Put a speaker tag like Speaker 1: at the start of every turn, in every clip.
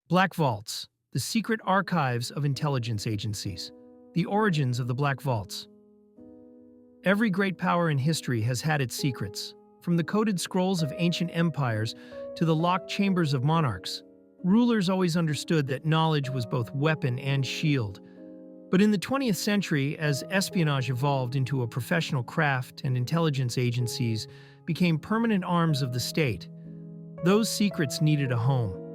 Speaker 1: Black Vaults, the secret archives of intelligence agencies. The origins of the Black Vaults. Every great power in history has had its secrets, from the coded scrolls of ancient empires to the locked chambers of monarchs. Rulers always understood that knowledge was both weapon and shield. But in the 20th century, as espionage evolved into a professional craft and intelligence agencies became permanent arms of the state, those secrets needed a home.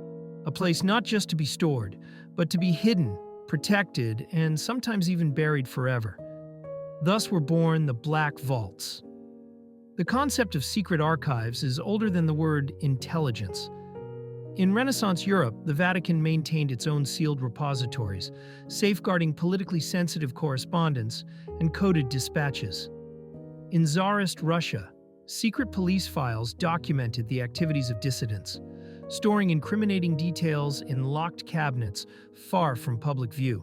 Speaker 1: A place not just to be stored, but to be hidden, protected, and sometimes even buried forever. Thus were born the Black Vaults. The concept of secret archives is older than the word intelligence. In Renaissance Europe, the Vatican maintained its own sealed repositories, safeguarding politically sensitive correspondence and coded dispatches. In Tsarist Russia, secret police files documented the activities of dissidents, storing incriminating details in locked cabinets far from public view.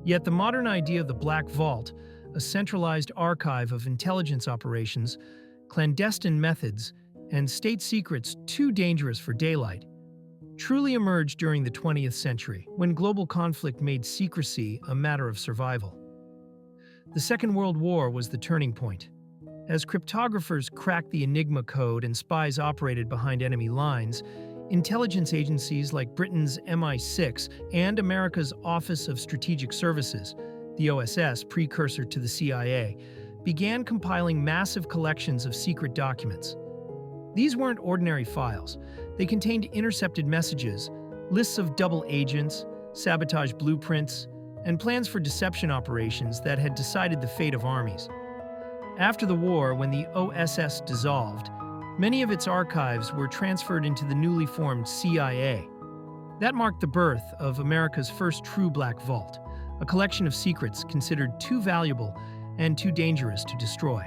Speaker 1: Yet the modern idea of the Black Vault, a centralized archive of intelligence operations, clandestine methods, and state secrets too dangerous for daylight, truly emerged during the 20th century, when global conflict made secrecy a matter of survival. The Second World War was the turning point. As cryptographers cracked the Enigma code and spies operated behind enemy lines, intelligence agencies like Britain's MI6 and America's Office of Strategic Services, the OSS precursor to the CIA, began compiling massive collections of secret documents. These weren't ordinary files. They contained intercepted messages, lists of double agents, sabotage blueprints, and plans for deception operations that had decided the fate of armies. After the war, when the OSS dissolved, many of its archives were transferred into the newly formed CIA. That marked the birth of America's first true Black Vault, a collection of secrets considered too valuable and too dangerous to destroy.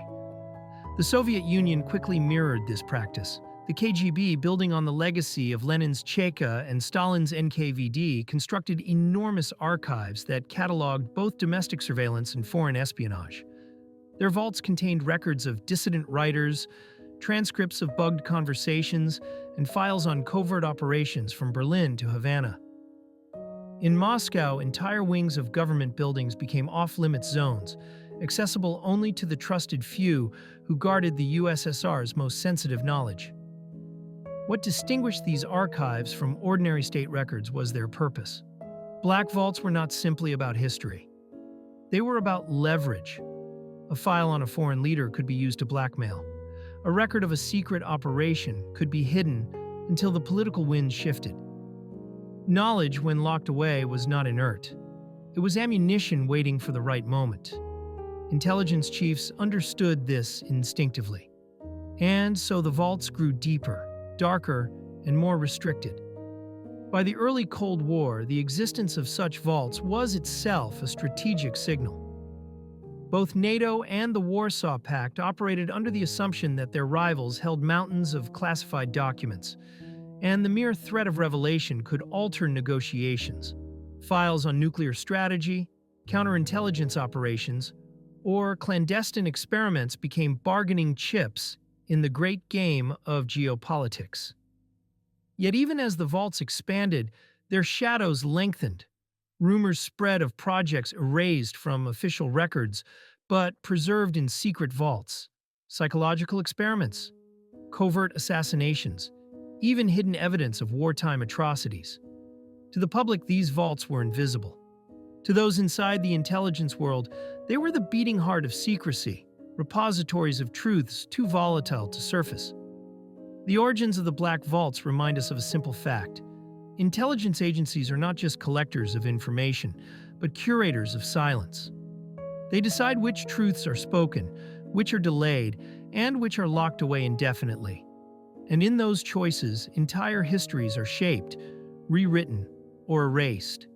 Speaker 1: The Soviet Union quickly mirrored this practice. The KGB, building on the legacy of Lenin's Cheka and Stalin's NKVD, constructed enormous archives that cataloged both domestic surveillance and foreign espionage. Their vaults contained records of dissident writers, transcripts of bugged conversations, and files on covert operations from Berlin to Havana. In Moscow, entire wings of government buildings became off-limits zones, accessible only to the trusted few who guarded the USSR's most sensitive knowledge. What distinguished these archives from ordinary state records was their purpose. Black Vaults were not simply about history. They were about leverage. A file on a foreign leader could be used to blackmail. A record of a secret operation could be hidden until the political winds shifted. Knowledge, when locked away, was not inert. It was ammunition waiting for the right moment. Intelligence chiefs understood this instinctively. And so the vaults grew deeper, darker, and more restricted. By the early Cold War, the existence of such vaults was itself a strategic signal. Both NATO and the Warsaw Pact operated under the assumption that their rivals held mountains of classified documents, and the mere threat of revelation could alter negotiations. Files on nuclear strategy, counterintelligence operations, or clandestine experiments became bargaining chips in the great game of geopolitics. Yet even as the vaults expanded, their shadows lengthened. Rumors spread of projects erased from official records, but preserved in secret vaults. Psychological experiments, covert assassinations, even hidden evidence of wartime atrocities. To the public, these vaults were invisible. To those inside the intelligence world, they were the beating heart of secrecy, repositories of truths too volatile to surface. The origins of the Black Vaults remind us of a simple fact. Intelligence agencies are not just collectors of information, but curators of silence. They decide which truths are spoken, which are delayed, and which are locked away indefinitely. And in those choices, entire histories are shaped, rewritten, or erased.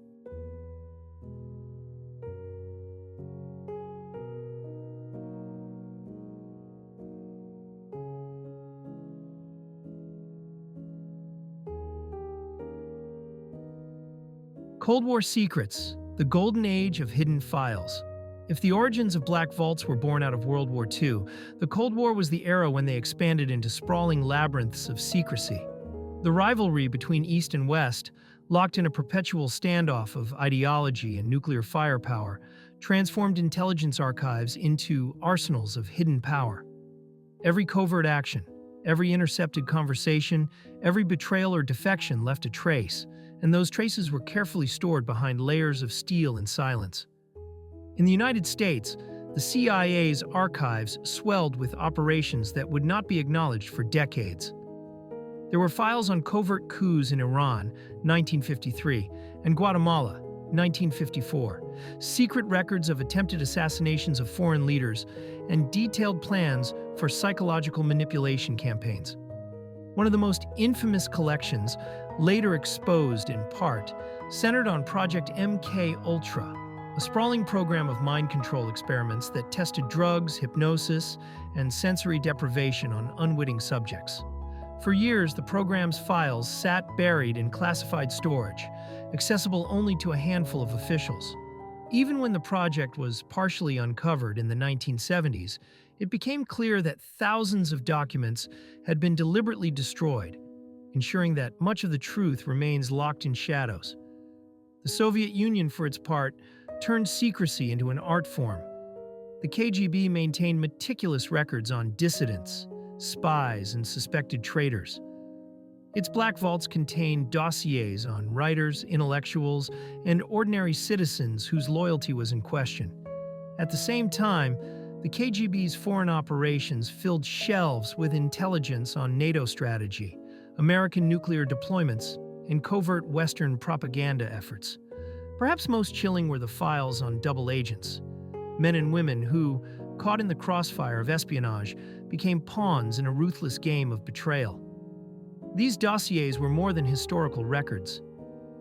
Speaker 1: Cold War secrets, the golden age of hidden files. If the origins of Black Vaults were born out of World War II, the Cold War was the era when they expanded into sprawling labyrinths of secrecy. The rivalry between East and West locked in a perpetual standoff of ideology and nuclear firepower, transformed intelligence archives into arsenals of hidden power. Every covert action, every intercepted conversation, every betrayal or defection left a trace, and those traces were carefully stored behind layers of steel and silence. In the United States, the CIA's archives swelled with operations that would not be acknowledged for decades. There were files on covert coups in Iran, 1953, and Guatemala, 1954, secret records of attempted assassinations of foreign leaders, and detailed plans for psychological manipulation campaigns. One of the most infamous collections, later exposed in part, centered on Project MK Ultra, a sprawling program of mind control experiments that tested drugs, hypnosis, and sensory deprivation on unwitting subjects. For years, the program's files sat buried in classified storage, accessible only to a handful of officials. Even when the project was partially uncovered in the 1970s, it became clear that thousands of documents had been deliberately destroyed, ensuring that much of the truth remains locked in shadows. The Soviet Union, for its part, turned secrecy into an art form. The KGB maintained meticulous records on dissidents, spies, and suspected traitors. Its black vaults contained dossiers on writers, intellectuals, and ordinary citizens whose loyalty was in question. At the same time, the KGB's foreign operations filled shelves with intelligence on NATO strategy, American nuclear deployments, and covert Western propaganda efforts. Perhaps most chilling were the files on double agents, men and women who, caught in the crossfire of espionage, became pawns in a ruthless game of betrayal. These dossiers were more than historical records.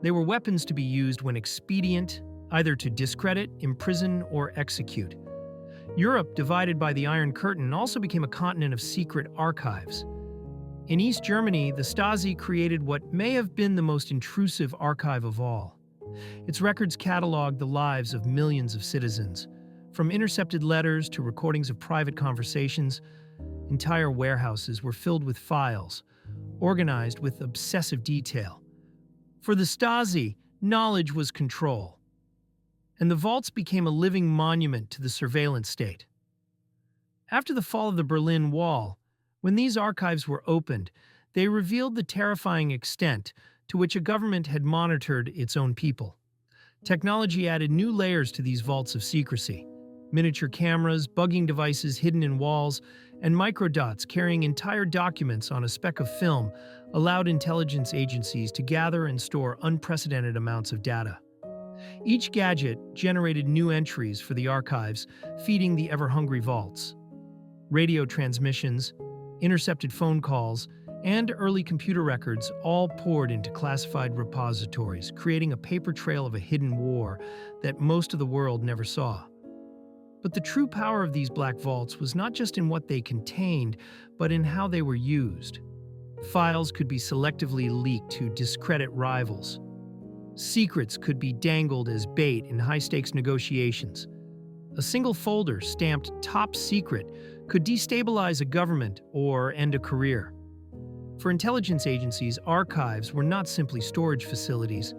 Speaker 1: They were weapons to be used when expedient, either to discredit, imprison, or execute. Europe, divided by the Iron Curtain, also became a continent of secret archives. In East Germany, the Stasi created what may have been the most intrusive archive of all. Its records cataloged the lives of millions of citizens. From intercepted letters to recordings of private conversations, entire warehouses were filled with files, organized with obsessive detail. For the Stasi, knowledge was control, and the vaults became a living monument to the surveillance state. After the fall of the Berlin Wall, when these archives were opened, they revealed the terrifying extent to which a government had monitored its own people. Technology added new layers to these vaults of secrecy. Miniature cameras, bugging devices hidden in walls, and microdots carrying entire documents on a speck of film allowed intelligence agencies to gather and store unprecedented amounts of data. Each gadget generated new entries for the archives, feeding the ever-hungry vaults. Radio transmissions, intercepted phone calls, and early computer records all poured into classified repositories, creating a paper trail of a hidden war that most of the world never saw. But the true power of these black vaults was not just in what they contained, but in how they were used. Files could be selectively leaked to discredit rivals. Secrets could be dangled as bait in high-stakes negotiations. A single folder stamped "Top Secret" could destabilize a government or end a career. For intelligence agencies, archives were not simply storage facilities.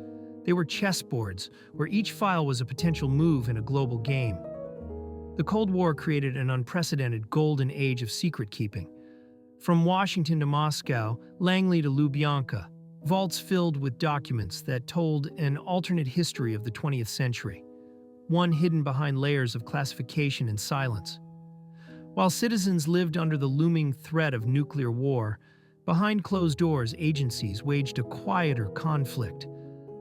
Speaker 1: They were chessboards, where each file was a potential move in a global game. The Cold War created an unprecedented golden age of secret-keeping. From Washington to Moscow, Langley to Lubyanka, vaults filled with documents that told an alternate history of the 20th century, one hidden behind layers of classification and silence. While citizens lived under the looming threat of nuclear war, behind closed doors, agencies waged a quieter conflict.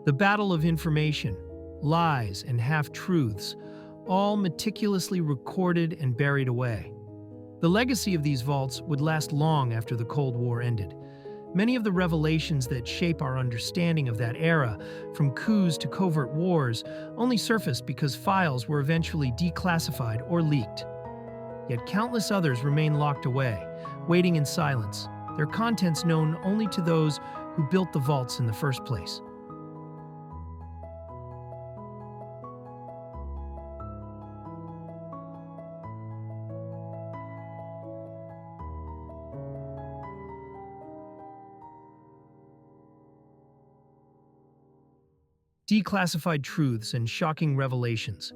Speaker 1: The battle of information, lies, and half-truths, all meticulously recorded and buried away. The legacy of these vaults would last long after the Cold War ended. Many of the revelations that shape our understanding of that era, from coups to covert wars, only surfaced because files were eventually declassified or leaked. Yet countless others remain locked away, waiting in silence, their contents known only to those who built the vaults in the first place. Declassified truths and shocking revelations.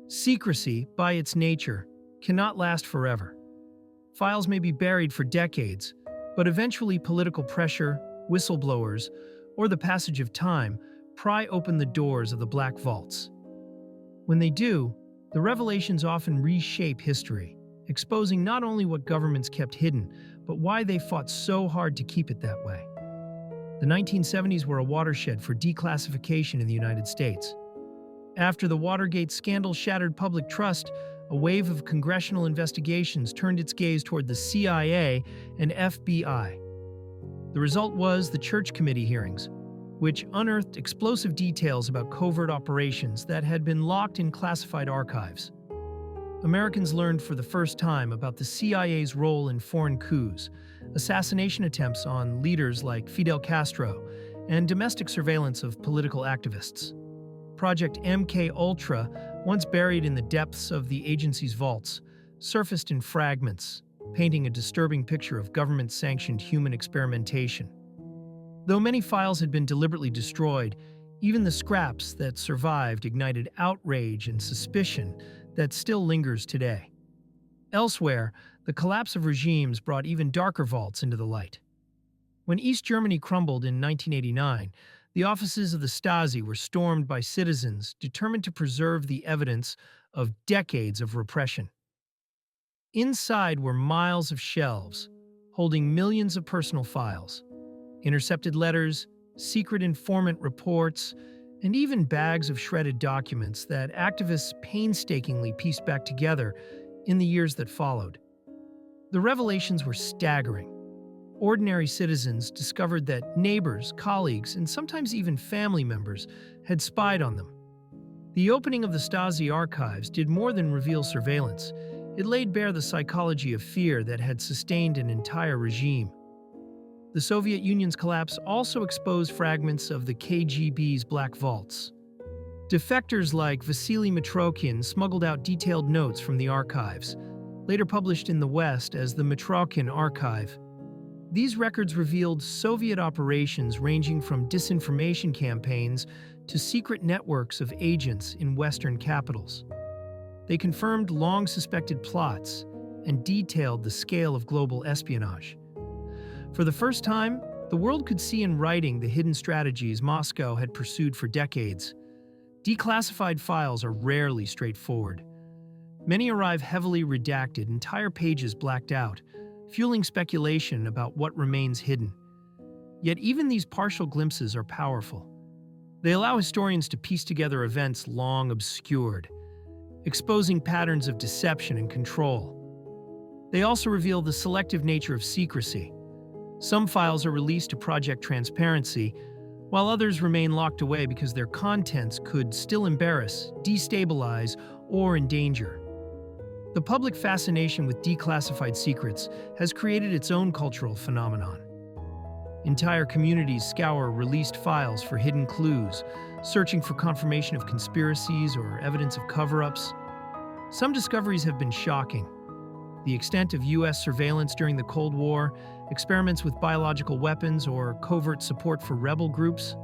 Speaker 1: Secrecy, by its nature, cannot last forever. Files may be buried for decades, but eventually political pressure, whistleblowers, or the passage of time pry open the doors of the black vaults. When they do, the revelations often reshape history, exposing not only what governments kept hidden, but why they fought so hard to keep it that way. The 1970s were a watershed for declassification in the United States. After the Watergate scandal shattered public trust, a wave of congressional investigations turned its gaze toward the CIA and FBI. The result was the Church Committee hearings, which unearthed explosive details about covert operations that had been locked in classified archives. Americans learned for the first time about the CIA's role in foreign coups, assassination attempts on leaders like Fidel Castro, and domestic surveillance of political activists. Project MK-Ultra, once buried in the depths of the agency's vaults, surfaced in fragments, painting a disturbing picture of government-sanctioned human experimentation. Though many files had been deliberately destroyed, even the scraps that survived ignited outrage and suspicion that still lingers today. Elsewhere, the collapse of regimes brought even darker vaults into the light. When East Germany crumbled in 1989, the offices of the Stasi were stormed by citizens determined to preserve the evidence of decades of repression. Inside were miles of shelves, holding millions of personal files, intercepted letters, secret informant reports, and even bags of shredded documents that activists painstakingly pieced back together in the years that followed. The revelations were staggering. Ordinary citizens discovered that neighbors, colleagues, and sometimes even family members had spied on them. The opening of the Stasi archives did more than reveal surveillance. It laid bare the psychology of fear that had sustained an entire regime. The Soviet Union's collapse also exposed fragments of the KGB's black vaults. Defectors like Vasily Mitrokhin smuggled out detailed notes from the archives, later published in the West as the Mitrokhin Archive. These records revealed Soviet operations ranging from disinformation campaigns to secret networks of agents in Western capitals. They confirmed long-suspected plots and detailed the scale of global espionage. For the first time, the world could see in writing the hidden strategies Moscow had pursued for decades. Declassified files are rarely straightforward. Many arrive heavily redacted, entire pages blacked out, fueling speculation about what remains hidden. Yet even these partial glimpses are powerful. They allow historians to piece together events long obscured, exposing patterns of deception and control. They also reveal the selective nature of secrecy. Some files are released to Project Transparency, while others remain locked away because their contents could still embarrass, destabilize, or endanger. The public fascination with declassified secrets has created its own cultural phenomenon. Entire communities scour released files for hidden clues, searching for confirmation of conspiracies or evidence of cover-ups. Some discoveries have been shocking. The extent of U.S. surveillance during the Cold War, experiments with biological weapons, or covert support for rebel groups.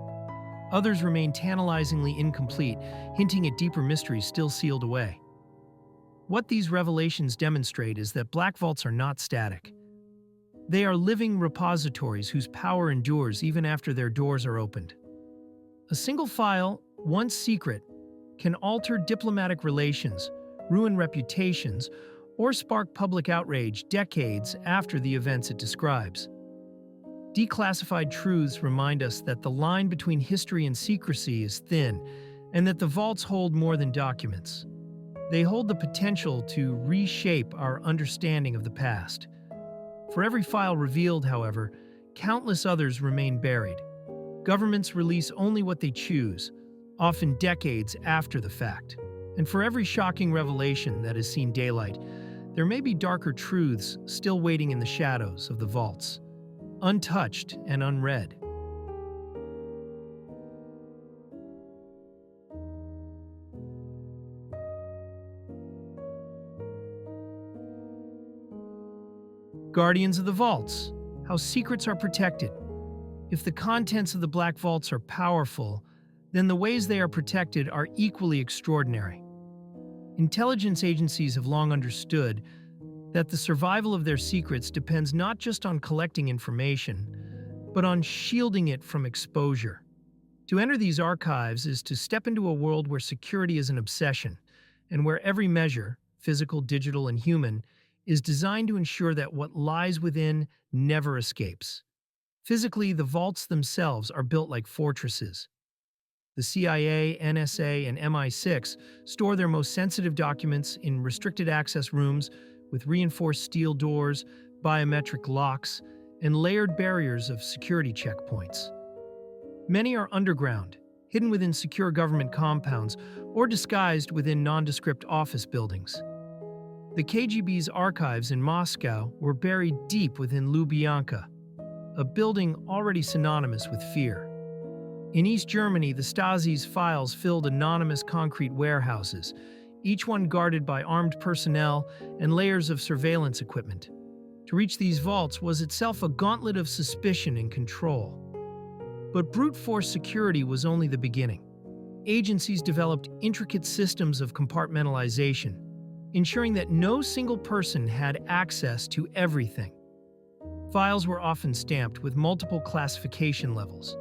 Speaker 1: Others remain tantalizingly incomplete, hinting at deeper mysteries still sealed away. What these revelations demonstrate is that black vaults are not static. They are living repositories whose power endures even after their doors are opened. A single file, once secret, can alter diplomatic relations, ruin reputations, or spark public outrage decades after the events it describes. Declassified truths remind us that the line between history and secrecy is thin, and that the vaults hold more than documents. They hold the potential to reshape our understanding of the past. For every file revealed, however, countless others remain buried. Governments release only what they choose, often decades after the fact. And for every shocking revelation that has seen daylight, there may be darker truths still waiting in the shadows of the vaults, untouched and unread. Guardians of the Vaults, how secrets are protected. If the contents of the black vaults are powerful, then the ways they are protected are equally extraordinary. Intelligence agencies have long understood that the survival of their secrets depends not just on collecting information, but on shielding it from exposure. To enter these archives is to step into a world where security is an obsession, and where every measure, physical, digital, and human, is designed to ensure that what lies within never escapes. Physically, the vaults themselves are built like fortresses. The CIA, NSA, and MI6 store their most sensitive documents in restricted access rooms with reinforced steel doors, biometric locks, and layered barriers of security checkpoints. Many are underground, hidden within secure government compounds, or disguised within nondescript office buildings. The KGB's archives in Moscow were buried deep within Lubyanka, a building already synonymous with fear. In East Germany, the Stasi's files filled anonymous concrete warehouses, each one guarded by armed personnel and layers of surveillance equipment. To reach these vaults was itself a gauntlet of suspicion and control. But brute force security was only the beginning. Agencies developed intricate systems of compartmentalization, ensuring that no single person had access to everything. Files were often stamped with multiple classification levels: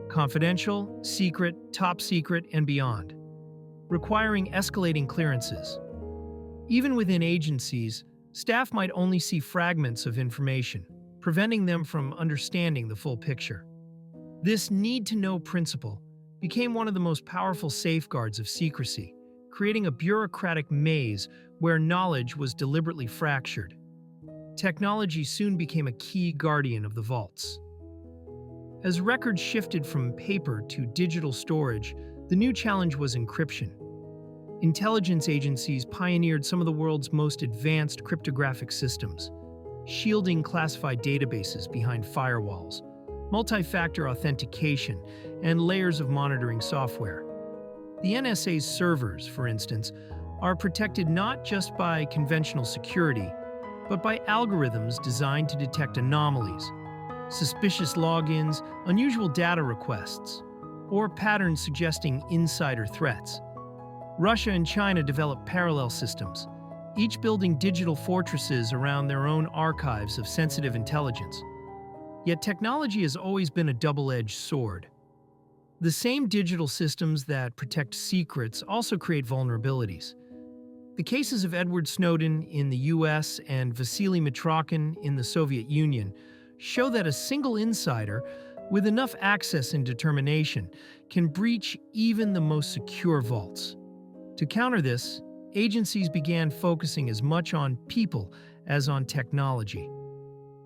Speaker 1: confidential, secret, top secret, and beyond, requiring escalating clearances. Even within agencies, staff might only see fragments of information, preventing them from understanding the full picture. This need-to-know principle became one of the most powerful safeguards of secrecy, creating a bureaucratic maze where knowledge was deliberately fractured. Technology soon became a key guardian of the vaults. As records shifted from paper to digital storage, the new challenge was encryption. Intelligence agencies pioneered some of the world's most advanced cryptographic systems, shielding classified databases behind firewalls, multi-factor authentication, and layers of monitoring software. The NSA's servers, for instance, are protected not just by conventional security, but by algorithms designed to detect anomalies, suspicious logins, unusual data requests, or patterns suggesting insider threats. Russia and China developed parallel systems, each building digital fortresses around their own archives of sensitive intelligence. Yet technology has always been a double-edged sword. The same digital systems that protect secrets also create vulnerabilities. The cases of Edward Snowden in the US and Vasily Mitrokhin in the Soviet Union show that a single insider with enough access and determination can breach even the most secure vaults. To counter this, agencies began focusing as much on people as on technology.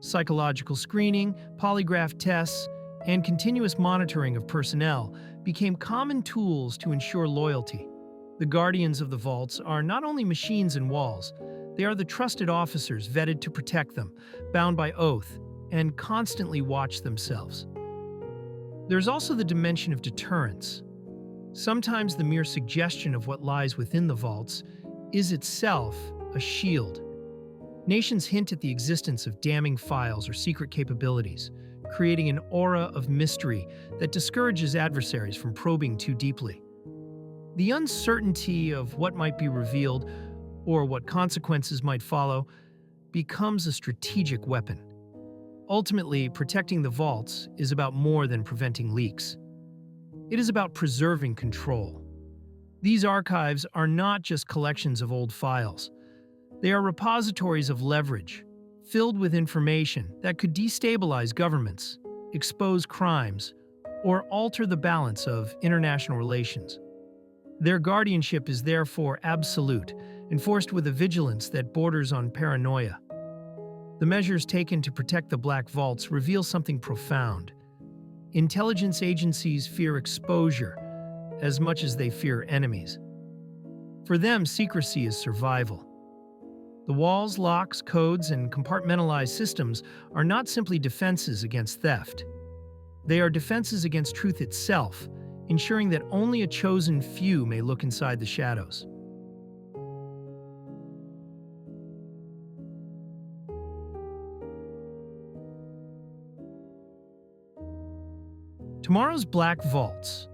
Speaker 1: Psychological screening, polygraph tests, and continuous monitoring of personnel became common tools to ensure loyalty. The guardians of the vaults are not only machines and walls, they are the trusted officers vetted to protect them, bound by oath, and constantly watch themselves. There's also the dimension of deterrence. Sometimes the mere suggestion of what lies within the vaults is itself a shield. Nations hint at the existence of damning files or secret capabilities, creating an aura of mystery that discourages adversaries from probing too deeply. The uncertainty of what might be revealed or what consequences might follow becomes a strategic weapon. Ultimately, protecting the vaults is about more than preventing leaks. It is about preserving control. These archives are not just collections of old files. They are repositories of leverage, filled with information that could destabilize governments, expose crimes, or alter the balance of international relations. Their guardianship is therefore absolute, enforced with a vigilance that borders on paranoia. The measures taken to protect the Black Vaults reveal something profound. Intelligence agencies fear exposure as much as they fear enemies. For them, secrecy is survival. The walls, locks, codes, and compartmentalized systems are not simply defenses against theft. They are defenses against truth itself, ensuring that only a chosen few may look inside the shadows. Tomorrow's Black Vaults.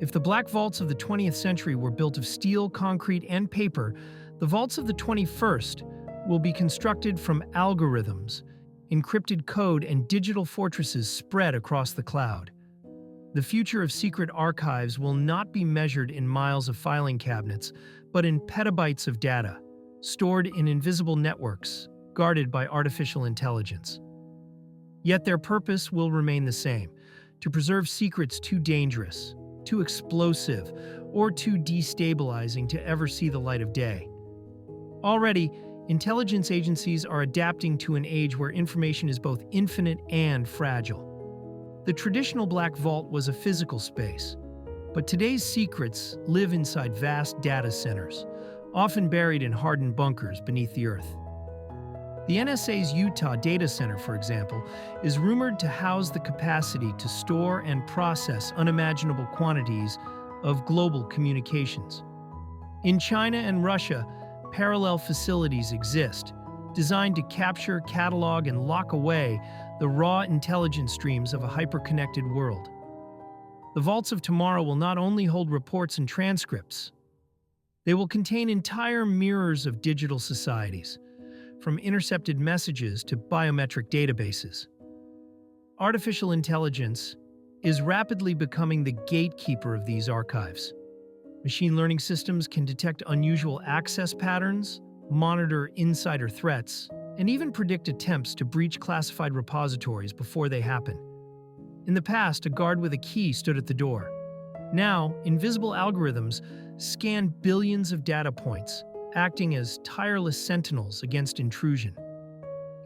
Speaker 1: If the black vaults of the 20th century were built of steel, concrete, and paper, the vaults of the 21st will be constructed from algorithms, encrypted code, and digital fortresses spread across the cloud. The future of secret archives will not be measured in miles of filing cabinets, but in petabytes of data, stored in invisible networks, guarded by artificial intelligence. Yet their purpose will remain the same: to preserve secrets too dangerous, too explosive, or too destabilizing to ever see the light of day. Already, intelligence agencies are adapting to an age where information is both infinite and fragile. The traditional black vault was a physical space, but today's secrets live inside vast data centers, often buried in hardened bunkers beneath the earth. The NSA's Utah data center, for example, is rumored to house the capacity to store and process unimaginable quantities of global communications. In China and Russia, parallel facilities exist, designed to capture, catalog, and lock away the raw intelligence streams of a hyper-connected world. The vaults of tomorrow will not only hold reports and transcripts, they will contain entire mirrors of digital societies, from intercepted messages to biometric databases. Artificial intelligence is rapidly becoming the gatekeeper of these archives. Machine learning systems can detect unusual access patterns, monitor insider threats, and even predict attempts to breach classified repositories before they happen. In the past, a guard with a key stood at the door. Now, invisible algorithms scan billions of data points, acting as tireless sentinels against intrusion.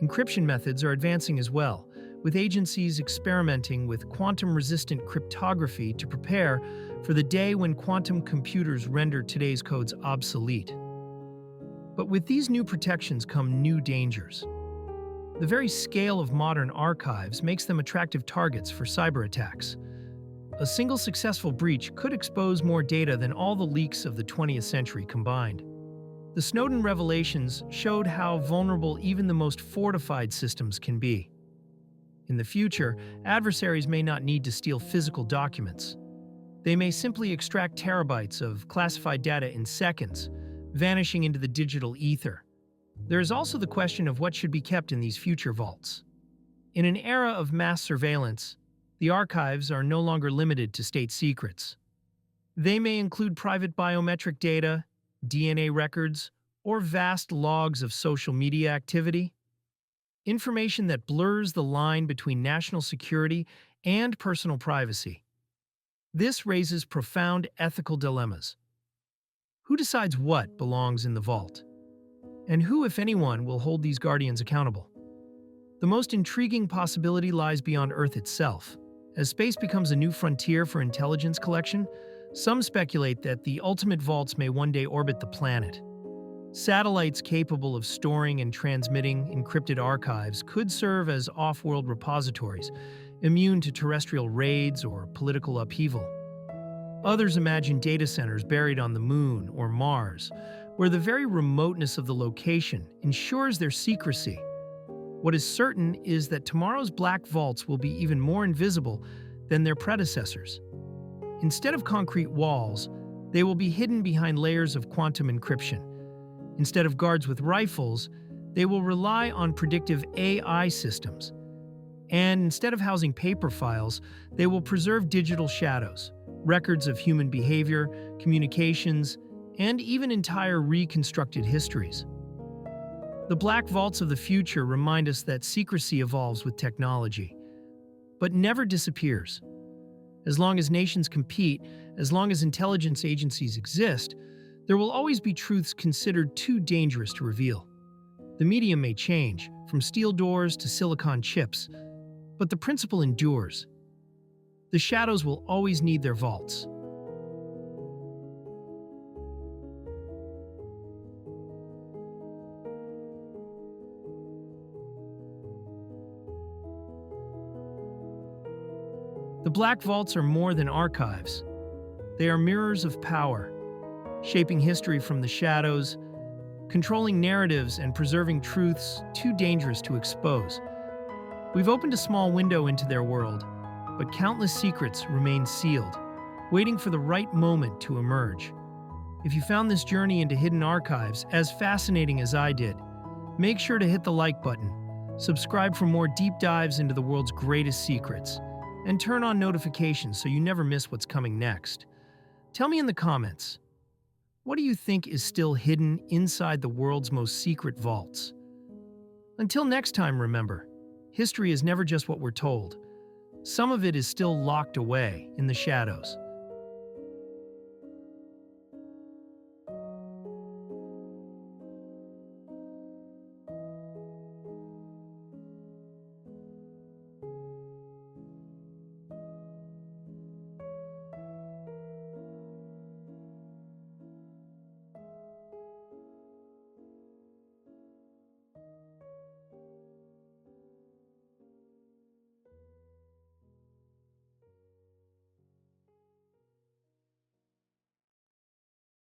Speaker 1: Encryption methods are advancing as well, with agencies experimenting with quantum-resistant cryptography to prepare for the day when quantum computers render today's codes obsolete. But with these new protections come new dangers. The very scale of modern archives makes them attractive targets for cyber attacks. A single successful breach could expose more data than all the leaks of the 20th century combined. The Snowden revelations showed how vulnerable even the most fortified systems can be. In the future, adversaries may not need to steal physical documents. They may simply extract terabytes of classified data in seconds, vanishing into the digital ether. There is also the question of what should be kept in these future vaults. In an era of mass surveillance, the archives are no longer limited to state secrets. They may include private biometric data, DNA records, or vast logs of social media activity. Information that blurs the line between national security and personal privacy. This raises profound ethical dilemmas. Who decides what belongs in the vault? And who, if anyone, will hold these guardians accountable? The most intriguing possibility lies beyond Earth itself. As space becomes a new frontier for intelligence collection, some speculate that the ultimate vaults may one day orbit the planet. Satellites capable of storing and transmitting encrypted archives could serve as off-world repositories, immune to terrestrial raids or political upheaval. Others imagine data centers buried on the Moon or Mars, where the very remoteness of the location ensures their secrecy. What is certain is that tomorrow's black vaults will be even more invisible than their predecessors. Instead of concrete walls, they will be hidden behind layers of quantum encryption. Instead of guards with rifles, they will rely on predictive AI systems. And instead of housing paper files, they will preserve digital shadows, records of human behavior, communications, and even entire reconstructed histories. The black vaults of the future remind us that secrecy evolves with technology, but never disappears. As long as nations compete, as long as intelligence agencies exist, there will always be truths considered too dangerous to reveal. The medium may change, from steel doors to silicon chips, but the principle endures. The shadows will always need their vaults. The black vaults are more than archives. They are mirrors of power, shaping history from the shadows, controlling narratives and preserving truths too dangerous to expose. We've opened a small window into their world, but countless secrets remain sealed. waiting for the right moment to emerge. If you found this journey into hidden archives as fascinating as I did, make sure to hit the like button, subscribe for more deep dives into the world's greatest secrets, and turn on notifications so you never miss what's coming next. Tell me in the comments, what do you think is still hidden inside the world's most secret vaults? Until next time, remember, history is never just what we're told. Some of it is still locked away in the shadows.